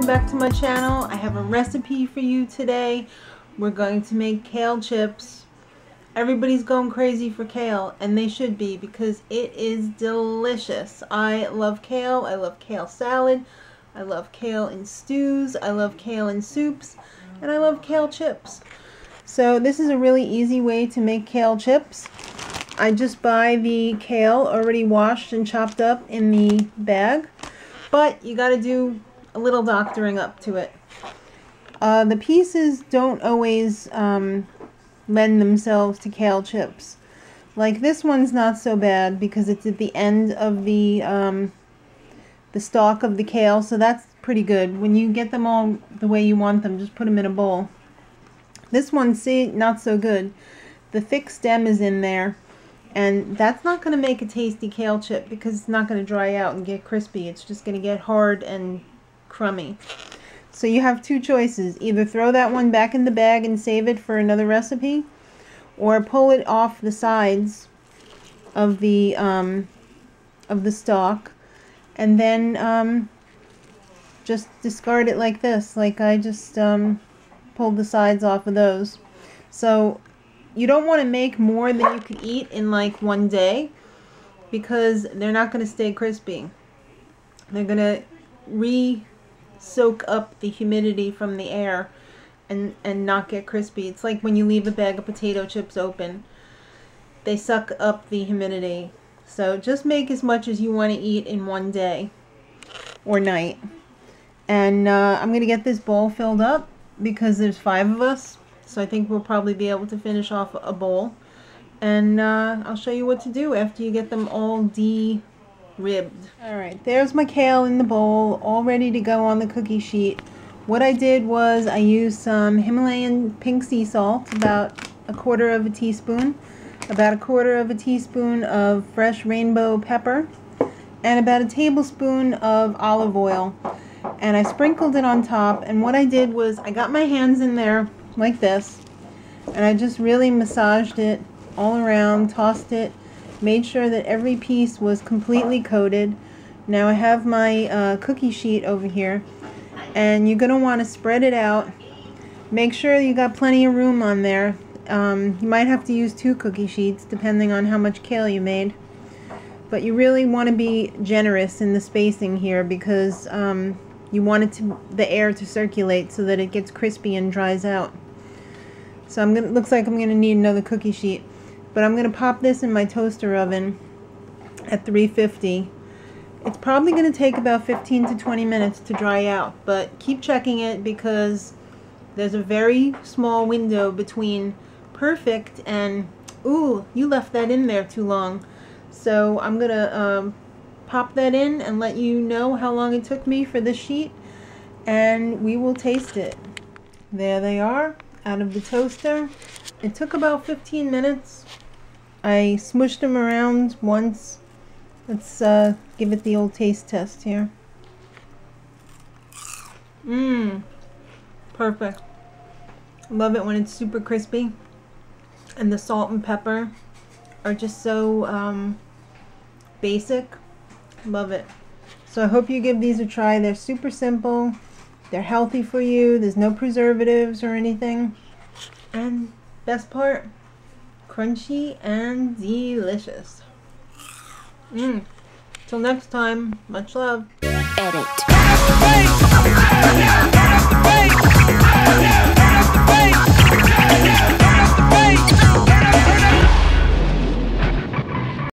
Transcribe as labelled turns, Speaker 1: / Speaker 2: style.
Speaker 1: welcome back to my channel. I have a recipe for you today. We're going to make kale chips. Everybody's going crazy for kale, and they should be because it is delicious. I love kale. I love kale salad. I love kale in stews. I love kale in soups, and I love kale chips. So this is a really easy way to make kale chips. I just buy the kale already washed and chopped up in the bag, but you got to do a little doctoring up to it. The pieces don't always lend themselves to kale chips. Like this one's not so bad because it's at the end of the stalk of the kale, so that's pretty good. When you get them all the way you want them, just put them in a bowl. This one, see, not so good. The thick stem is in there, and that's not going to make a tasty kale chip because it's not going to dry out and get crispy. It's just going to get hard and crummy. So you have two choices. Either throw that one back in the bag and save it for another recipe, or pull it off the sides of the stalk and then just discard it like this, like I just pulled the sides off of those. So you don't want to make more than you could eat in like one day because they're not going to stay crispy. They're going to soak up the humidity from the air and not get crispy. It's like when you leave a bag of potato chips open. They suck up the humidity. So just make as much as you want to eat in one day or night. And I'm going to get this bowl filled up because there's 5 of us. So I think we'll probably be able to finish off a bowl. And I'll show you what to do after you get them all ribbed. Alright, there's my kale in the bowl, all ready to go on the cookie sheet. What I did was I used some Himalayan pink sea salt, about 1/4 teaspoon, about 1/4 teaspoon of fresh rainbow pepper, and about 1 tablespoon of olive oil. And I sprinkled it on top, and what I did was I got my hands in there like this, and I just really massaged it all around, tossed it, made sure that every piece was completely coated. Now I have my cookie sheet over here, and you're going to want to spread it out. Make sure you got plenty of room on there. You might have to use 2 cookie sheets depending on how much kale you made. But you really want to be generous in the spacing here because you want the air to circulate so that it gets crispy and dries out. So looks like I'm going to need another cookie sheet. But I'm going to pop this in my toaster oven at 350. It's probably going to take about 15 to 20 minutes to dry out, but keep checking it because there's a very small window between perfect and, ooh, you left that in there too long. So I'm going to pop that in and let you know how long it took me for this sheet, and we will taste it. There they are, out of the toaster. It took about 15 minutes. I smushed them around once. Let's give it the old taste test here. Perfect. Love it when it's super crispy. And the salt and pepper are just so basic. Love it. So I hope you give these a try. They're super simple. They're healthy for you. There's no preservatives or anything. And best part, crunchy and delicious. Till next time, much love.
Speaker 2: Edit.